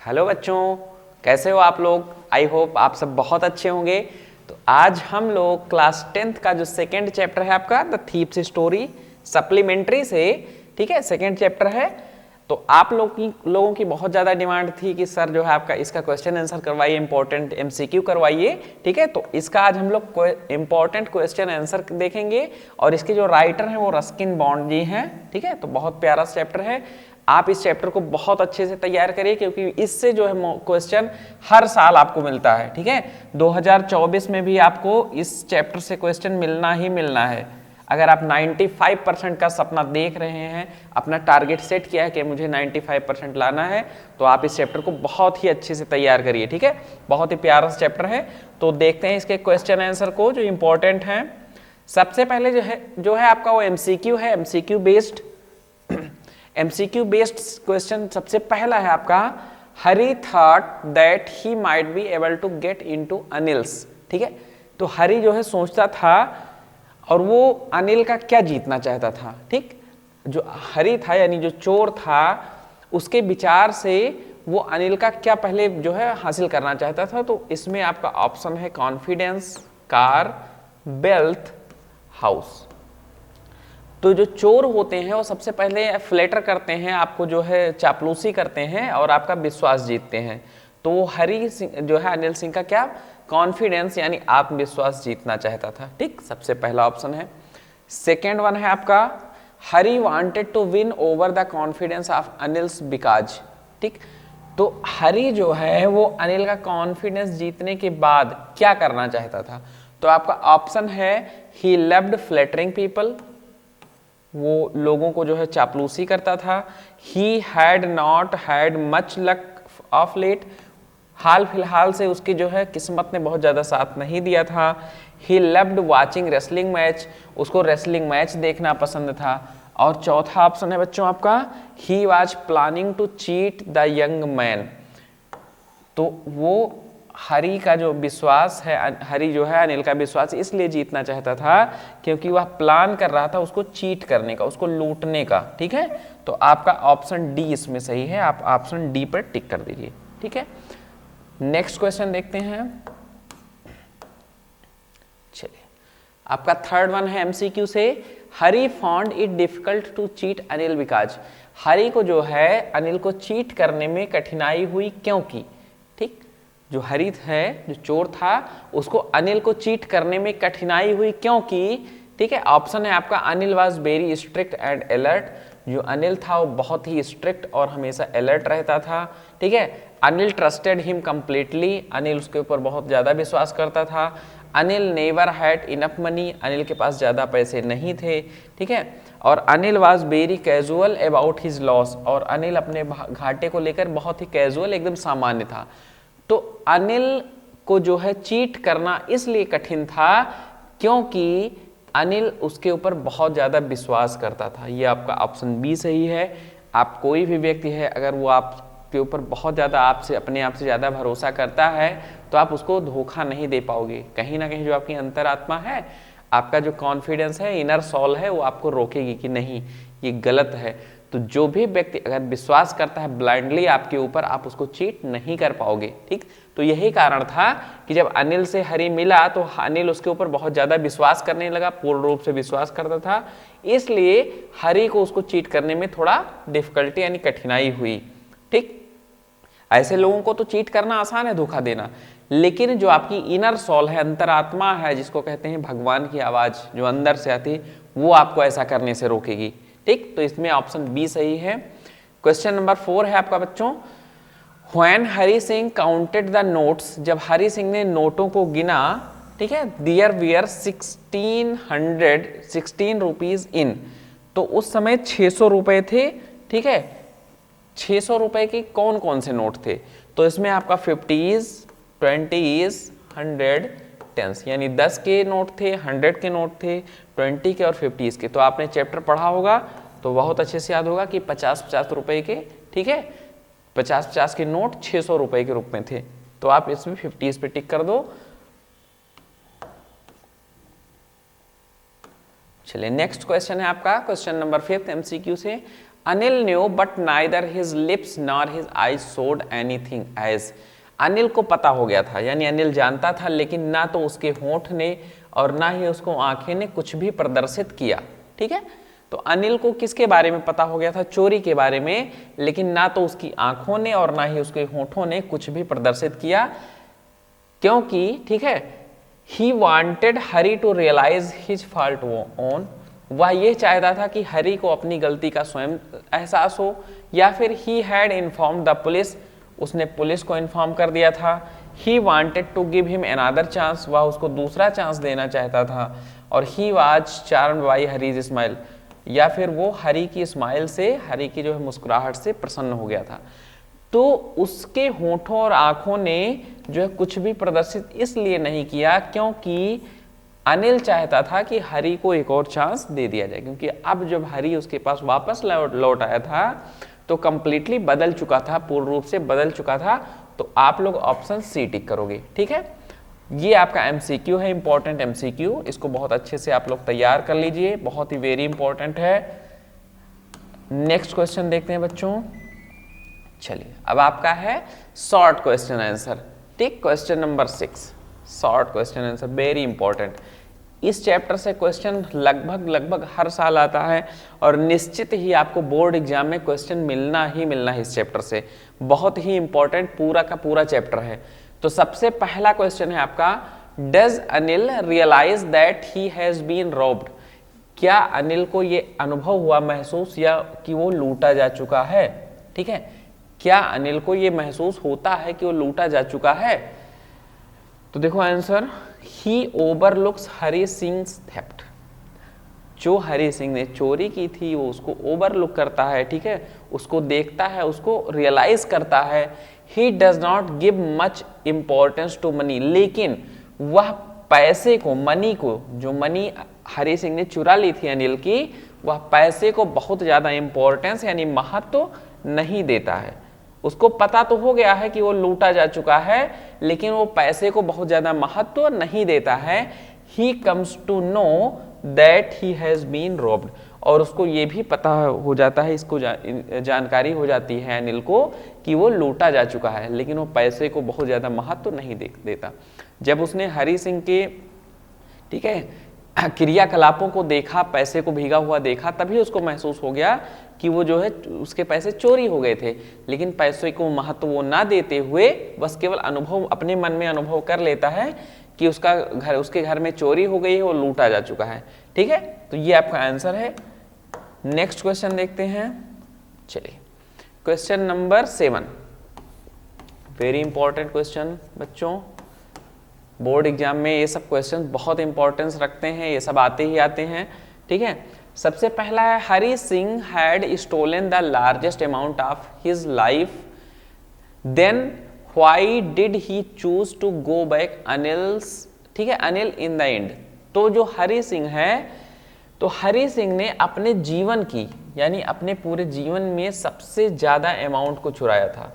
Hello बच्चों, कैसे हो आप लोग। आई होप आप सब बहुत अच्छे होंगे। तो आज हम लोग क्लास 10th का जो सेकेंड चैप्टर है आपका द थीप्स स्टोरी सप्लीमेंट्री से, ठीक है, सेकेंड चैप्टर है। तो आप लोगों की बहुत ज़्यादा डिमांड थी कि सर जो है आपका इसका क्वेश्चन आंसर करवाइए, इंपॉर्टेंट एमसीक्यू करवाइए, ठीक है। तो इसका आज हम लोग इंपॉर्टेंट क्वेश्चन आंसर देखेंगे और इसके जो राइटर हैं वो रस्किन बॉन्ड जी हैं, ठीक है। तो बहुत प्यारा चैप्टर है। आप इस चैप्टर को बहुत अच्छे से तैयार करिए क्योंकि इससे जो है क्वेश्चन हर साल आपको मिलता है, ठीक है। 2024 में भी आपको इस चैप्टर से क्वेश्चन मिलना ही मिलना है। अगर आप 95% का सपना देख रहे हैं, अपना टारगेट सेट किया है कि मुझे 95% लाना है, तो आप इस चैप्टर को बहुत ही अच्छे से तैयार करिए, ठीक है। बहुत ही प्यारा चैप्टर है। तो देखते हैं इसके क्वेश्चन आंसर को जो इंपॉर्टेंट हैं। सबसे पहले जो है आपका वो एमसीक्यू है, MCQ based. MCQ based question सबसे पहला है आपका, Hari thought that he might be able to get into Anil's, ठीक है। तो हरी जो है सोचता था और वो अनिल का क्या जीतना चाहता था, ठीक। जो हरी था यानी जो चोर था, उसके विचार से वो अनिल का क्या पहले जो है हासिल करना चाहता था। तो इसमें आपका ऑप्शन है कॉन्फिडेंस, कार, वेल्थ, हाउस। तो जो चोर होते हैं वो सबसे पहले फ्लेटर करते हैं आपको, जो है चापलूसी करते हैं और आपका विश्वास जीतते हैं। तो वो हरी सिंह जो है अनिल सिंह का क्या कॉन्फिडेंस यानी आत्मविश्वास जीतना चाहता था, ठीक। सबसे पहला ऑप्शन है। सेकेंड वन है आपका, Hari wanted to win over the confidence of Anil's because, ठीक। तो हरी जो है वो अनिल का कॉन्फिडेंस जीतने के बाद क्या करना चाहता था। तो आपका ऑप्शन है ही लव्ड फ्लैटरिंग पीपल, वो लोगों को जो है चापलूसी करता था। He had not had much luck of late, हाल फिलहाल से उसकी जो है किस्मत ने बहुत ज़्यादा साथ नहीं दिया था। He loved watching wrestling match, उसको रेसलिंग मैच देखना पसंद था। और चौथा ऑप्शन है बच्चों आपका, he was planning to cheat the young man. तो वो हरी का जो विश्वास है, हरी जो है अनिल का विश्वास इसलिए जीतना चाहता था क्योंकि वह प्लान कर रहा था उसको चीट करने का, उसको लूटने का, ठीक है। तो आपका ऑप्शन डी इसमें सही है, आप ऑप्शन डी पर टिक कर दीजिए, ठीक है। नेक्स्ट क्वेश्चन देखते हैं। चलिए, आपका थर्ड वन है एमसीक्यू से, Hari found it difficult to cheat Anil because, Hari को जो है अनिल को चीट करने में कठिनाई हुई क्योंकि, ठीक। जो हरी है, जो चोर था, उसको अनिल को चीट करने में कठिनाई हुई क्योंकि, ठीक है। ऑप्शन है आपका Anil was very strict and alert, जो अनिल था वो बहुत ही स्ट्रिक्ट और हमेशा अलर्ट रहता था, ठीक है। Anil trusted him completely, Anil उसके ऊपर बहुत ज़्यादा विश्वास करता था। Anil never had enough money, Anil के पास ज़्यादा पैसे नहीं थे, ठीक है। और Anil was very casual about his loss, और अनिल अपने घाटे को लेकर बहुत ही कैजुअल, एकदम सामान्य था। तो अनिल को जो है चीट करना इसलिए कठिन था क्योंकि अनिल उसके ऊपर बहुत ज़्यादा विश्वास करता था। ये आपका ऑप्शन बी सही है। आप कोई भी व्यक्ति है, अगर वो आपके ऊपर बहुत ज़्यादा आपसे अपने आप से ज़्यादा भरोसा करता है तो आप उसको धोखा नहीं दे पाओगे। कहीं ना कहीं जो आपकी अंतरात्मा है, आपका जो कॉन्फिडेंस है, इनर सोल है, वो आपको रोकेगी कि नहीं ये गलत है। तो जो भी व्यक्ति अगर विश्वास करता है ब्लाइंडली आपके ऊपर, आप उसको चीट नहीं कर पाओगे, ठीक। तो यही कारण था कि जब अनिल से हरी मिला तो अनिल उसके ऊपर बहुत ज़्यादा विश्वास करने लगा, पूर्ण रूप से विश्वास करता था, इसलिए हरी को उसको चीट करने में थोड़ा डिफिकल्टी यानी कठिनाई हुई, ठीक। ऐसे लोगों को तो चीट करना आसान है, धोखा देना, लेकिन जो आपकी इनर सोल है, अंतरात्मा है, जिसको कहते हैं भगवान की आवाज़ जो अंदर से आती है, वो आपको ऐसा करने से रोकेगी, ठीक। तो इसमें ऑप्शन बी सही है। क्वेश्चन नंबर 4 है आपका बच्चों, when Hari Singh counted the notes, जब हरी सिंह ने नोटों को गिना, ठीक है, देयर वियर 16 रुपीज इन, तो उस समय 600 रुपए थे, ठीक है। 600 रुपए के कौन कौन से नोट थे। तो इसमें आपका 50s, 20s, 100, 10s, यानी 10 के नोट थे, 100 के नोट थे, 20 के और 50s के। तो आपने चैप्टर पढ़ा होगा तो बहुत अच्छे से याद होगा कि 50-50 रुपए के, ठीक है, 50-50 के नोट 600 रुपए के रूप में थे। तो आप इसमें 50s पे टिक कर दो। चलिए, नेक्स्ट क्वेश्चन है आपका क्वेश्चन नंबर 5 एमसीक्यू से, Anil knew but neither his lips nor his eyes showed anything as. Anil को पता हो गया था, यानी अनिल जानता था, लेकिन ना तो उसके होंठ ने और ना ही उसको आंखें ने कुछ भी प्रदर्शित किया। ठीक है, तो अनिल को किसके बारे में पता हो गया था? चोरी के बारे में, लेकिन ना तो उसकी आंखों ने और ना ही उसके होंठों ने कुछ भी प्रदर्शित किया, क्योंकि ठीक है, he wanted Hari to realise his fault own. वह ये चाहता था कि हरी को अपनी गलती का स्वयं एहसास हो, या फिर he had inform the police, उसने पुलिस को इन्फॉर्म कर दिया था। He wanted to give him another chance, वह उसको दूसरा चांस देना चाहता था। और he was charmed by Hari's smile, या फिर वो हरी की स्माइल से, हरी की जो है मुस्कुराहट से प्रसन्न हो गया था। तो उसके होंठों और आंखों ने जो है कुछ भी प्रदर्शित इसलिए नहीं किया क्योंकि अनिल चाहता था कि हरी को एक और चांस दे दिया जाए, क्योंकि अब जब हरी उसके पास वापस लौट आया था तो कंप्लीटली बदल चुका था, पूर्ण रूप से बदल चुका था। तो आप लोग ऑप्शन सी टिक करोगे। ठीक है, ये आपका एमसीक्यू है, इंपॉर्टेंट एमसीक्यू, इसको बहुत अच्छे से आप लोग तैयार कर लीजिए, बहुत ही वेरी इंपॉर्टेंट है। नेक्स्ट क्वेश्चन देखते हैं बच्चों। चलिए, अब आपका है शॉर्ट क्वेश्चन आंसर। ठीक, question number 6, short question answer, very important. इस चैप्टर से क्वेश्चन लगभग हर साल आता है और निश्चित ही आपको बोर्ड एग्जाम में क्वेश्चन मिलना ही मिलना है इस चैप्टर से। बहुत ही इंपॉर्टेंट पूरा का पूरा चैप्टर है। तो सबसे पहला क्वेश्चन है आपका, does Anil realise that he has been robbed. क्या अनिल को ये अनुभव हुआ, महसूस या कि वो लूटा जा चुका है? ठीक है, क्या अनिल को ये महसूस होता है कि वो लूटा जा चुका है? तो देखो आंसर, ही ओवरलुक्स हरी सिंग्स थेफ्ट। जो हरी सिंह ने चोरी की थी वो उसको ओवरलुक करता है। ठीक है, उसको देखता है, उसको रियलाइज करता है। He does not give much importance to money, लेकिन वह पैसे को, मनी को, जो मनी हरी सिंह ने चुरा ली थी अनिल की, वह पैसे को बहुत ज्यादा इंपॉर्टेंस यानी महत्व नहीं देता है। उसको पता तो हो गया है कि वो लूटा जा चुका है, लेकिन वो पैसे को बहुत ज्यादा महत्व नहीं देता है। He comes to know that he has been robbed, और उसको ये भी पता हो जाता है, इसको जानकारी हो जाती है अनिल को कि वो लूटा जा चुका है, लेकिन वो पैसे को बहुत ज्यादा महत्व नहीं देता। जब उसने हरी सिंह के, ठीक है, क्रियाकलापों को देखा, पैसे को भीगा हुआ देखा, तभी उसको महसूस हो गया कि वो जो है उसके पैसे चोरी हो गए थे, लेकिन पैसे को महत्व वो ना देते हुए बस केवल अनुभव, अपने मन में अनुभव कर लेता है कि उसके घर में चोरी हो गई है, वो लूटा जा चुका है। ठीक है, तो ये आपका आंसर है। नेक्स्ट क्वेश्चन देखते हैं। चलिए, question number 7, very important question बच्चों। बोर्ड एग्जाम में ये सब क्वेश्चन बहुत इंपॉर्टेंस रखते हैं, ये सब आते ही आते हैं। ठीक है, सबसे पहला है, Hari Singh had stolen the largest amount of his life, then why did he choose to go back Anil's, ठीक है, अनिल इन द एंड। तो जो हरी सिंह है, तो हरी सिंह ने अपने जीवन की, यानी अपने पूरे जीवन में सबसे ज्यादा अमाउंट को चुराया था,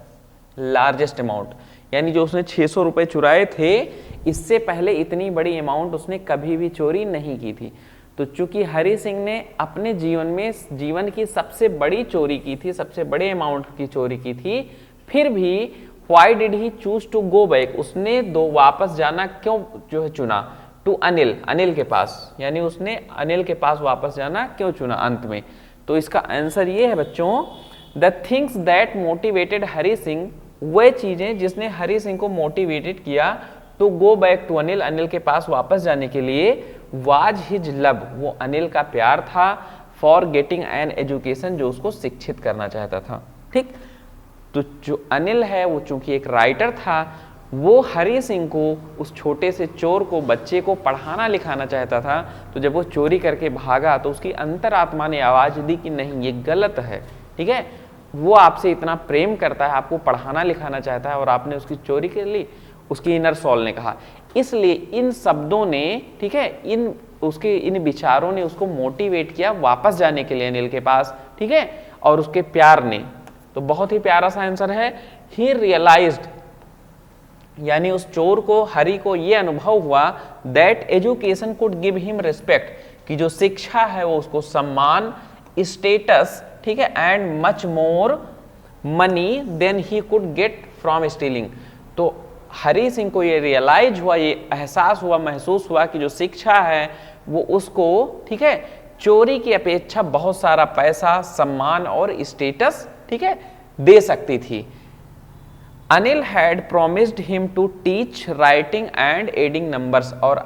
लार्जेस्ट अमाउंट, यानी जो उसने 600 रुपए चुराए थे, इससे पहले इतनी बड़ी अमाउंट उसने कभी भी चोरी नहीं की थी। तो चूंकि हरी सिंह ने अपने जीवन की सबसे बड़ी चोरी की थी, सबसे बड़े अमाउंट की चोरी की थी, फिर भी why did he choose to go back, उसने वापस जाना क्यों जो है चुना, टू अनिल, अनिल के पास, यानी उसने अनिल के पास वापस जाना क्यों चुना अंत में। तो इसका आंसर ये है बच्चों, the things that motivated Hari Singh, वह चीजें जिसने हरी सिंह को मोटिवेटेड किया to go back to Anil, Anil के पास वापस जाने के लिए, वाज हिज लव, वो अनिल का प्यार था, फॉर गेटिंग एन एजुकेशन, जो उसको शिक्षित करना चाहता था। ठीक, तो जो अनिल है वो चूंकि एक राइटर था, वो हरी सिंह को, उस छोटे से चोर को, बच्चे को पढ़ाना लिखाना चाहता था। तो जब वो चोरी करके भागा तो उसकी अंतरात्मा ने आवाज दी कि नहीं, ये गलत है। ठीक है, वो आपसे इतना प्रेम करता है, आपको पढ़ाना लिखाना चाहता है, और आपने उसकी चोरी कर ली। उसकी इनर सोल ने कहा, इसलिए इन शब्दों ने, ठीक है, इन विचारों ने उसको मोटिवेट किया वापस जाने के लिए अनिल के पास। ठीक है, और उसके प्यार ने, तो बहुत ही प्यारा सा आंसर है, ही रियलाइज्ड, यानी उस चोर को, हरी को ये अनुभव हुआ, that education could give him respect, कि जो शिक्षा है वो उसको सम्मान, स्टेटस, ठीक ठीक है, and much more money than he could get from stealing. तो हरी सिंह को ये रियलाइज हुआ, ये एहसास हुआ, महसूस हुआ कि जो शिक्षा है वो उसको, ठीक है, चोरी की अपेक्षा बहुत सारा पैसा, सम्मान और स्टेटस, ठीक है, दे सकती थी। Anil had promised him to teach writing and adding numbers. और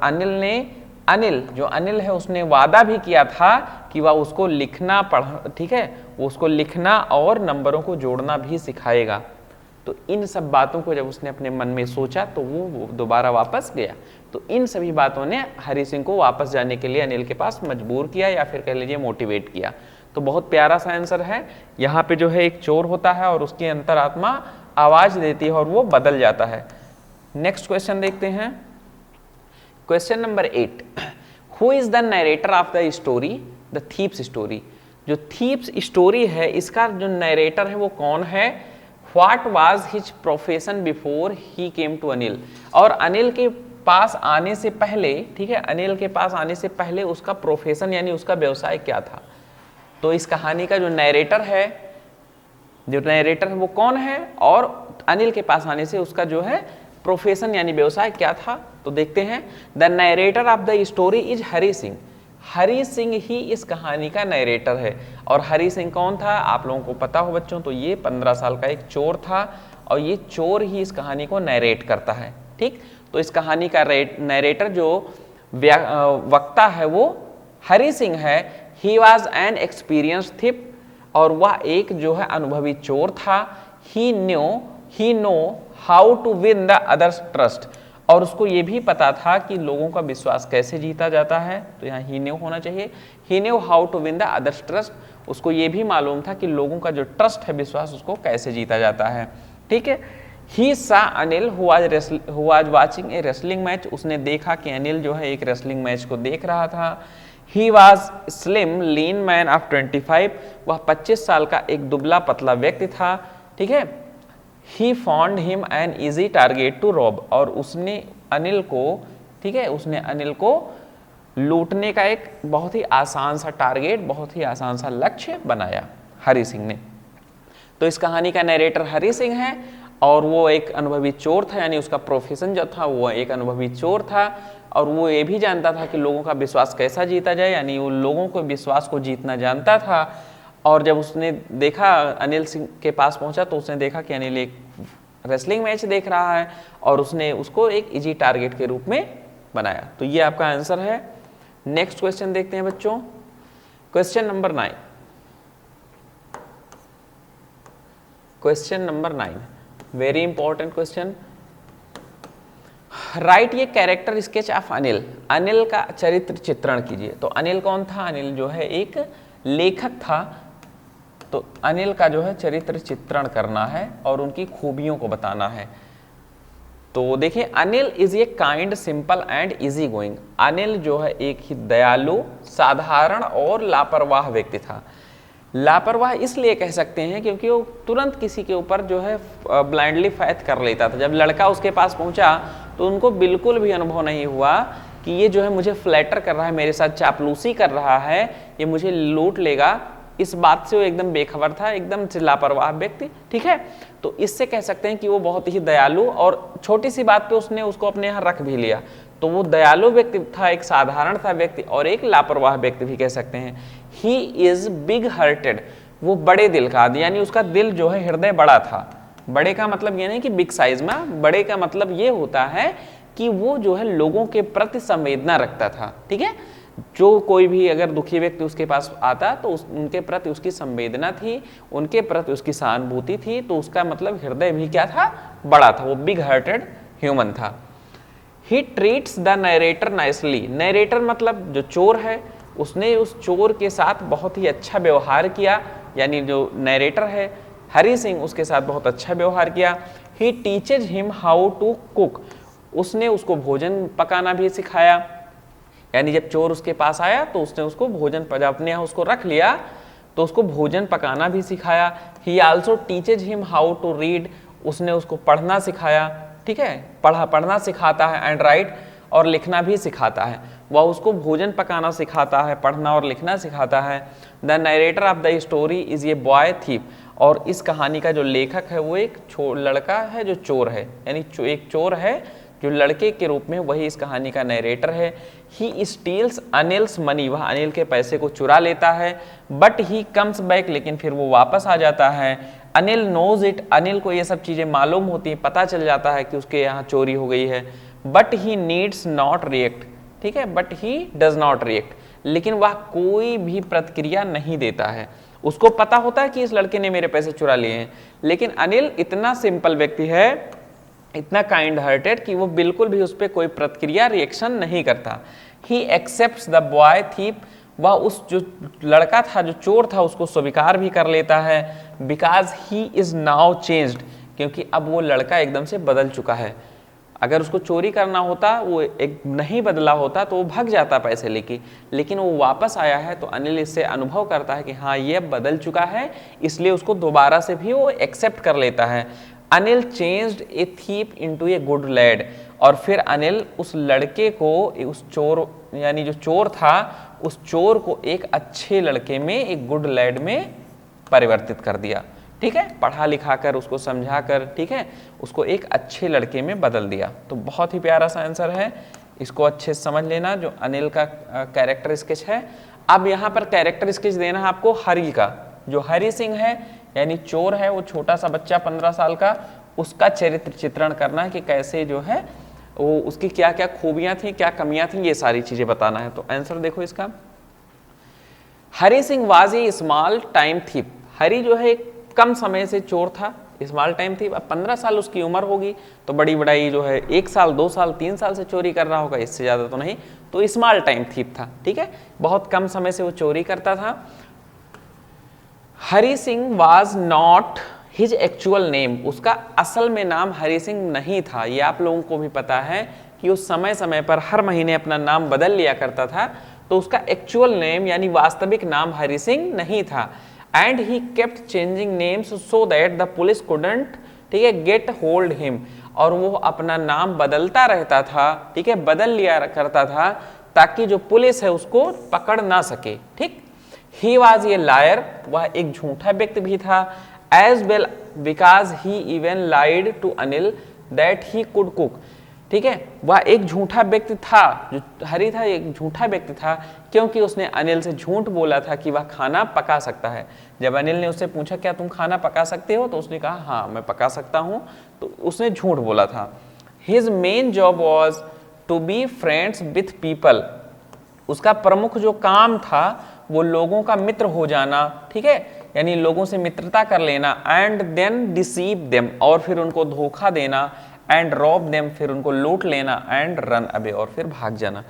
अनिल है उसने वादा भी किया था कि वह उसको लिखना ठीक है, वो उसको लिखना और नंबरों को जोड़ना भी सिखाएगा। तो इन सब बातों को जब उसने अपने मन में सोचा तो वो दोबारा वापस गया। तो इन सभी बातों ने हरी सिंह को वापस जाने के लिए अनिल के पास मजबूर किया, या फिर कह लीजिए मोटिवेट किया। तो बहुत प्यारा सा आंसर है। यहाँ पे जो है एक चोर होता है और उसकी अंतरात्मा आवाज देती है और वो बदल जाता है। नेक्स्ट क्वेश्चन देखते हैं, question number 8। Who is the narrator of the story the thief's story. जो थीप्स स्टोरी है इसका जो नरेटर है वो कौन है। What was his profession before he came to Anil. और अनिल के पास आने से पहले, ठीक है, अनिल के पास आने से पहले उसका प्रोफेशन यानी उसका व्यवसाय क्या था। तो इस कहानी का जो नरेटर है वो कौन है, और अनिल के पास आने से उसका जो है प्रोफेशन यानी व्यवसाय क्या था। तो देखते हैं, the narrator of the story is Hari Singh. Hari Singh ही इस कहानी का नरेटर है। और हरी सिंह कौन था, आप लोगों को पता हो बच्चों, तो ये 15 साल का एक चोर था और ये चोर ही इस कहानी को नरेट करता है। ठीक, तो इस कहानी का नरेटर जो वक्ता है वो हरी सिंह है। He was an experience thief, और वह एक जो है अनुभवी चोर था। He know how to win the others trust, और उसको ये भी पता था कि लोगों का विश्वास कैसे जीता जाता है। तो यहाँ ही न्यू होना चाहिए। He knew how to win the others trust, उसको ये भी मालूम था कि लोगों का जो ट्रस्ट है, विश्वास, उसको कैसे जीता जाता है। ठीक है, ही सा Anil who was watching A wrestling match. उसने देखा कि अनिल जो है एक रेसलिंग मैच को देख रहा था। He was slim lean man of 25, वह 25 साल का एक दुबला पतला व्यक्ति था। ठीक है, he found him an easy target to rob, और उसने अनिल को, ठीक है, उसने अनिल को लूटने का एक बहुत ही आसान सा टारगेट, बहुत ही आसान सा लक्ष्य बनाया हरी सिंह ने। तो इस कहानी का नरेटर हरी सिंह है और वो एक अनुभवी चोर था, यानी उसका प्रोफेशन जो था वो एक अनुभवी चोर था। और वो ये भी जानता था कि लोगों का विश्वास कैसा जीता जाए, यानी वो लोगों को विश्वास को जीतना जानता था। और जब उसने देखा, अनिल सिंह के पास पहुंचा तो उसने देखा कि अनिल एक रेसलिंग मैच देख रहा है और उसने उसको एक इजी टारगेट के रूप में बनाया। तो ये आपका आंसर है। नेक्स्ट क्वेश्चन देखते हैं बच्चों, question number 9। Question number 9 very important question. Right ये character sketch of Anil. Anil का चरित्र चित्रण कीजिए। तो अनिल कौन था, अनिल जो है एक लेखक था। तो अनिल का जो है चरित्र चित्रण करना है और उनकी खूबियों को बताना है। तो देखिए, Anil is a kind simple and easy going. Anil जो है एक ही दयालु, साधारण और लापरवाह व्यक्ति था। लापरवाह इसलिए कह सकते हैं क्योंकि वो तुरंत किसी के ऊपर जो है ब्लाइंडली फैथ कर लेता था। जब लड़का उसके पास पहुंचा तो उनको बिल्कुल भी अनुभव नहीं हुआ कि ये जो है मुझे फ्लैटर कर रहा है, मेरे साथ चापलूसी कर रहा है, ये मुझे लूट लेगा। इस बात से वो एकदम बेखबर था, एकदम से लापरवाह व्यक्ति। ठीक है, तो इससे कह सकते हैं कि वो बहुत ही दयालु, और छोटी सी बात पे उसने उसको अपने यहाँ रख भी लिया। तो वो दयालु व्यक्ति था, एक साधारण था व्यक्ति, और एक लापरवाह व्यक्ति भी कह सकते हैं। ही इज बिग हार्टेड, वो बड़े दिल का, यानी उसका दिल जो है हृदय बड़ा था। बड़े का मतलब ये नहीं कि बिग साइज में, बड़े का मतलब ये होता है कि वो जो है लोगों के प्रति संवेदना रखता था। ठीक है, जो कोई भी अगर दुखी व्यक्ति उसके पास आता तो उनके प्रति उसकी संवेदना थी, उनके प्रति उसकी सहानुभूति थी। तो उसका मतलब हृदय भी क्या था, बड़ा था, वो बिग हार्टेड ह्यूमन था। ही treats the narrator nicely. Narrator मतलब जो चोर है, उसने उस चोर के साथ बहुत ही अच्छा व्यवहार किया, यानी जो नरेटर है हरी सिंह, उसके साथ बहुत अच्छा व्यवहार किया। He teaches him how to cook, उसने उसको भोजन पकाना भी सिखाया। यानी जब चोर उसके पास आया तो उसने उसको भोजन, जब अपने यहाँ उसको रख लिया तो उसको भोजन पकाना भी सिखाया। He also teaches him how to read, उसने उसको पढ़ना सिखाया। ठीक है, पढ़ना सिखाता है, एंड राइट, और लिखना भी सिखाता है। वह उसको भोजन पकाना सिखाता है, पढ़ना और लिखना सिखाता है। The narrator of the story is a boy thief, और इस कहानी का जो लेखक है वो एक लड़का है जो चोर है, यानी एक चोर है जो लड़के के रूप में, वही इस कहानी का नरेटर है। ही स्टील्स अनिल्स मनी, वह अनिल के पैसे को चुरा लेता है। बट ही कम्स बैक, लेकिन फिर वो वापस आ जाता है। अनिल नोज इट, अनिल को ये सब चीज़ें मालूम होती हैं, पता चल जाता है कि उसके यहाँ चोरी हो गई है। But he needs not react, ठीक है, but he does not react, लेकिन वह कोई भी प्रतिक्रिया नहीं देता है। उसको पता होता है कि इस लड़के ने मेरे पैसे चुरा लिए हैं, लेकिन अनिल इतना सिंपल व्यक्ति है, इतना काइंड हार्टेड कि वो बिल्कुल भी उस पर कोई प्रतिक्रिया रिएक्शन नहीं करता। ही एक्सेप्ट्स द बॉय थीप, वह उस जो लड़का था जो चोर था उसको स्वीकार भी कर लेता है। Because he is now changed, क्योंकि अब वो लड़का एकदम से बदल चुका है। अगर उसको चोरी करना होता, वो एक नहीं बदला होता तो वो भाग जाता पैसे लेके, लेकिन वो वापस आया है तो अनिल इससे अनुभव करता है कि हाँ ये अब बदल चुका है, इसलिए उसको दोबारा से भी वो एक्सेप्ट कर लेता है। Anil changed a thief into a good lad, और फिर अनिल उस लड़के को, उस चोर यानी जो चोर था, उस चोर को एक अच्छे लड़के में, एक गुड लैड में परिवर्तित कर दिया। ठीक है, पढ़ा लिखा कर, उसको समझा कर, ठीक है, उसको एक अच्छे लड़के में बदल दिया। तो बहुत ही प्यारा सा आंसर है, इसको अच्छे से समझ लेना जो अनिल का कैरेक्टर स्केच है। अब यहाँ पर कैरेक्टर स्केच देना है आपको हरि का। जो हरि सिंह है यानी चोर है, वो छोटा सा बच्चा 15 साल का, उसका चरित्र चित्रण करना है कि कैसे जो है वो, उसकी क्या क्या खूबियां थी, क्या कमियां थी, ये सारी चीजें बताना है। तो आंसर देखो इसका, Hari Singh was a small time thief. Hari जो है कम समय से चोर था, स्मॉल टाइम थी। अब 15 साल उसकी उम्र होगी तो बड़ी बड़ाई जो है 1 साल 2 साल 3 साल से चोरी कर रहा होगा, इससे ज़्यादा तो नहीं। तो स्मॉल टाइम थीप था, ठीक है, बहुत कम समय से वो चोरी करता था। Hari Singh was not his actual name, उसका असल में नाम हरि सिंह नहीं था। ये आप लोगों को भी पता है कि उस समय समय पर हर महीने अपना नाम बदल लिया करता था, तो उसका एक्चुअल नेम यानी वास्तविक नाम हरि सिंह नहीं था। And he kept changing names so that the police couldn't, ठीक है, गेट होल्ड हिम, और वो अपना नाम बदलता रहता था, ठीक है, बदल लिया करता था ताकि जो पुलिस है उसको पकड़ ना सके। ठीक, ही वॉज ए लायर, वह एक झूठा व्यक्ति भी था। As well because he even lied to Anil that he could cook, ठीक है, वह एक झूठा व्यक्ति था, जो हरि था एक झूठा व्यक्ति था, क्योंकि उसने अनिल से झूठ बोला था कि वह खाना पका सकता है। जब अनिल ने उससे पूछा क्या तुम खाना पका सकते हो, तो उसने कहा हाँ मैं पका सकता हूँ, तो उसने झूठ बोला था। His main job was to be friends with people, उसका प्रमुख जो काम था वो लोगों का मित्र हो जाना, ठीक है, यानी लोगों से मित्रता कर लेना। एंड देन डिसीव देम, और फिर उनको धोखा देना। एंड रॉब देम, फिर उनको लूट लेना। एंड रन अवे, और फिर भाग जाना।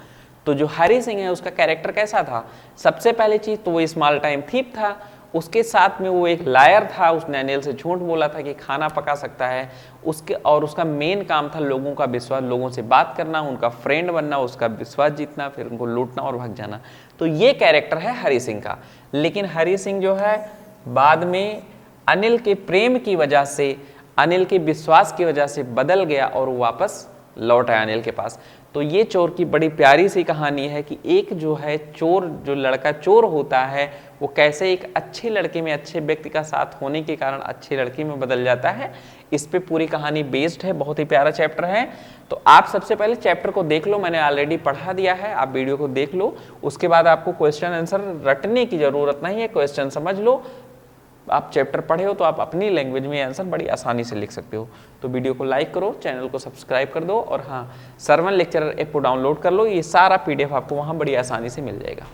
तो जो हरि सिंह है उसका कैरेक्टर कैसा था, सबसे पहली चीज तो वो स्मॉल टाइम थीप था, उसके साथ में वो एक लायर था, उसने अनिल से झूठ बोला था कि खाना पका सकता है उसके, और उसका मेन काम था लोगों का विश्वास, लोगों से बात करना, उनका फ्रेंड बनना, उसका विश्वास जीतना, फिर उनको लूटना और भाग जाना। तो ये कैरेक्टर है हरि सिंह का। लेकिन हरि सिंह जो है बाद में अनिल के प्रेम की वजह से, अनिल के विश्वास की वजह से बदल गया और वापस लौट आया अनिल के पास। तो ये चोर की बड़ी प्यारी सी कहानी है कि एक जो है चोर, जो लड़का चोर होता है वो कैसे एक अच्छे लड़के में, अच्छे व्यक्ति का साथ होने के कारण अच्छे लड़के में बदल जाता है। इस पे पूरी कहानी बेस्ड है, बहुत ही प्यारा चैप्टर है। तो आप सबसे पहले चैप्टर को देख लो, मैंने ऑलरेडी पढ़ा दिया है, आप वीडियो को देख लो, उसके बाद आपको क्वेश्चन आंसर रटने की जरूरत नहीं है, क्वेश्चन समझ लो। आप चैप्टर पढ़े हो तो आप अपनी लैंग्वेज में आंसर बड़ी आसानी से लिख सकते हो। तो वीडियो को लाइक करो, चैनल को सब्सक्राइब कर दो, और हाँ, सरवन लेक्चरर ऐप को डाउनलोड कर लो, ये सारा PDF आपको वहाँ बड़ी आसानी से मिल जाएगा।